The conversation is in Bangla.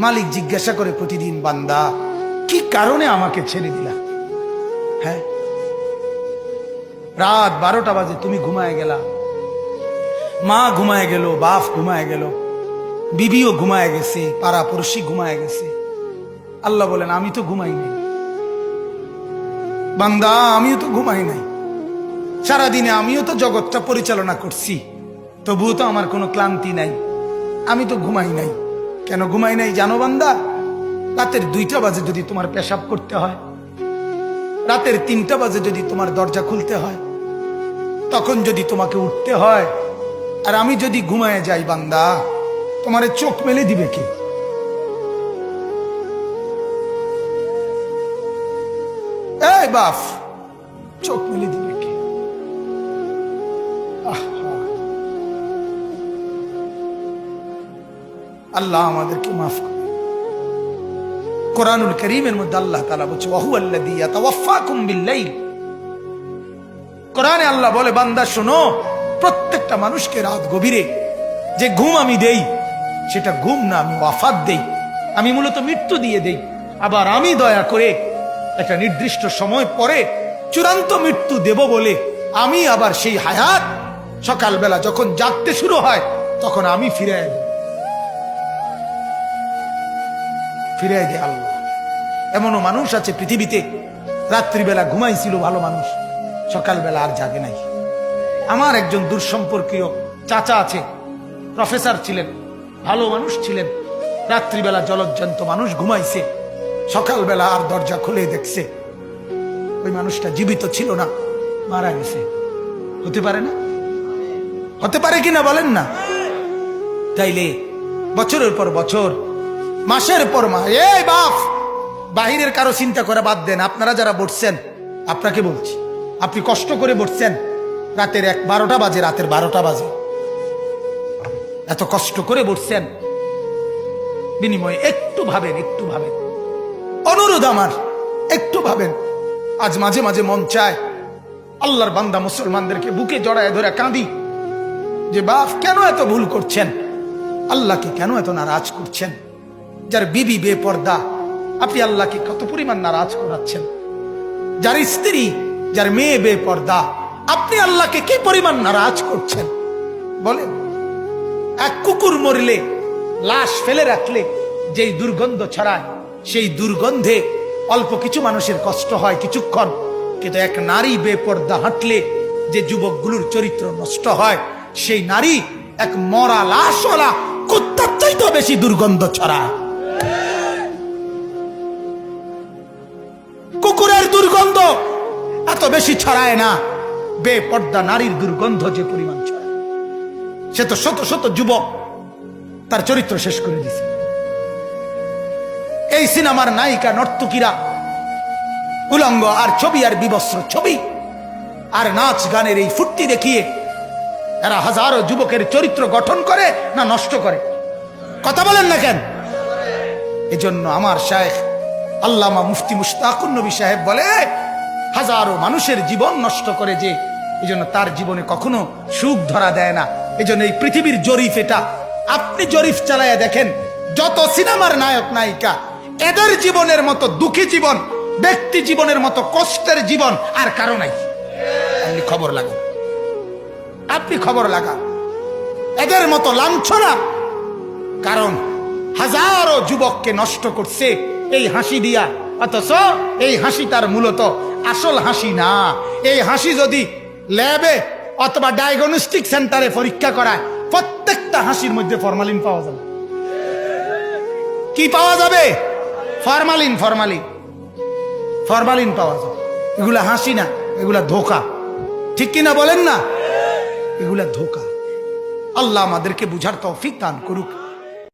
মালিক জিজ্ঞাসা করে প্রতিদিন, বান্দা কি কারণে আমাকে ছেড়ে দিলা? হ্যাঁ, রাত 12টা বাজে তুমি ঘুমায় গেলা, মা ঘুমায় গেল, বাপ ঘুমায় গেল, বিবিও ঘুমায় গেছে, পাড়া পড়শি ঘুমায় গেছে। আল্লাহ বলেন, আমি তো ঘুমাই নাই বান্দা, আমিও তো ঘুমাই নাই। সারাদিনে আমিও তো জগৎটা পরিচালনা করছি, তবুও তো আমার কোনো ক্লান্তি নাই, আমি তো ঘুমাই নাই। কেন ঘুমাই নাই জানো বান্দা? রাতের 2টা বাজে যদি তোমার পেশাব করতে হয়, রাতের 3টা বাজে যদি তোমার দরজা খুলতে হয়, তখন যদি তোমাকে উঠতে হয়, আর আমি যদি ঘুমায় যাই বান্দা, তোমারে চোখ মেলে দিবে কে? এই বাপ, চোখ মেলে দিবে কে? আল্লাহ আমাদেরকে মাফ করে। কোরআনুল কারীমের মধ্যে আল্লাহ তাআলা বলছে, ওয়া হুয়াল্লাযী ইয়াতাওয়াফফাকুম বিল-লাইল। কোরআনে আল্লাহ বলে, বান্দা শোনো, প্রত্যেকটা মানুষকে রাত গভীরে যে ঘুম আমি দেই, সেটা ঘুম না, আমি ওয়াফাত দেই, আমি মূলত মৃত্যু দিয়ে দেই। আবার আমি দয়া করে একটা নির্দিষ্ট সময় পরে চূড়ান্ত মৃত্যু দেব বলে আমি আবার সেই হায়াত সকালবেলা যখন জাগতে শুরু হয় তখন আমি ফিরাই দেয় আল্লাহ। এমনও মানুষ আছে পৃথিবীতে, রাত্রিবেলা ঘুমাইছিল ভালো মানুষ, সকালবেলা আর জাগে নাই। আমার একজন দূরসম্পর্কীয় চাচা আছে, প্রফেসর ছিলেন, ভালো মানুষ ছিলেন, রাত্রিবেলা জলজ্জান্ত মানুষ ঘুমাইছে, সকালবেলা আর দরজা খুলে দেখছে ওই মানুষটা জীবিত ছিল না, মারা গেছে। হতে পারে না? হতে পারে কিনা বলেন না? তাইলে বছরের পর বছর, মাসের পর মাস, এই বাপ, বাহিরের কারো চিন্তা করে বাদ দেন। আপনারা যারা বসছেন, আপনাকে বলছি, আপনি কষ্ট করে বসছেন, রাতের 12টা বাজে, রাতের 12টা বাজে, এত কষ্ট করে বসছেন, বিনিময়ে একটু ভাবেন, একটু ভাবেন, অনুরোধ আমার, একটু ভাবেন। আজ মাঝে মাঝে মন চায় আল্লাহর বান্দা মুসলমানদেরকে বুকে জড়ায় ধরে কাঁদি যে বাপ, কেন এত ভুল করছেন? আল্লাহকে কেন এত নারাজ করছেন? যার বিবি বেপর্দা, আপনি আল্লাহকে কত পরিমাণ নারাজ করাচ্ছেন। যার স্ত্রী, যার মেয়ে বেপর্দা, আপনি আল্লাহকে কি পরিমাণ নারাজ করছেন বলেন? এক কুকুর মরলে, লাশ ফেলে রাখলে যেই দুর্গন্ধ ছড়ায়, সেই দুর্গন্ধে অল্প কিছু মানুষের কষ্ট হয় কিছুক্ষণ, কিন্তু এক নারী বেপর্দা হাঁটলে যে যুবকগুলোর চরিত্র নষ্ট হয়, সেই নারী এক মরা লাশওয়ালা কুত্তার চাইতেও বেশি দুর্গন্ধ ছড়ায়। কুকুরের দুর্গন্ধ এত বেশি ছড়ায় না, বেপর্দা নারীর দুর্গন্ধ যে পরিমাণ ছড়ায়। সে তো শত শত যুবক তার চরিত্র শেষ করে দিছে। এই সিনেমার নায়িকা নর্তকীরা উলঙ্গ আর ছবি আর বিবস্ত্র ছবি আর নাচ গানের এই ফুর্তি দেখিয়ে এরা হাজারো যুবকের চরিত্র গঠন করে না নষ্ট করে? কথা বলেন না কেন? এজন্য আমার শায়েখ আল্লামা মুফতি মুশতাকুর নবী সাহেব বলে, হাজারো মানুষের জীবন নষ্ট করে যে, এজন্য তার জীবনে কখনো সুখ ধরা দেয় না। এজন্য এই পৃথিবীর জরিফ এটা, আপনি জরিফ চালায়া দেখেন, যত সিনেমার নায়ক নায়িকা, এদের জীবনের মতো দুঃখী জীবন, ব্যক্তি জীবনের মতো কষ্টের জীবন আর কারো নাই। আপনি খবর লাগান, আপনি খবর লাগান, এদের মতো লাঞ্ছনা। কারণ হাজারো যুবককে নষ্ট করছে এই হাসি দিয়া, অথচ এই হাসি তার মূলত আসল হাসি না। এই হাসি যদি ল্যাবে অথবা ডায়াগনস্টিক সেন্টারে পরীক্ষা করায়, প্রত্যেকটা হাসির মধ্যে ফরমালিন পাওয়া যাবে। কি পাওয়া যাবে? ফরমালিন, ফরমালিন, ফরমালিন পাওয়া যাবে। এগুলা হাসি না, এগুলা ধোকা। ঠিক কিনা বলেন না? এগুলা ধোকা। আল্লাহ আমাদেরকে বুঝার তৌফিক দান করুক।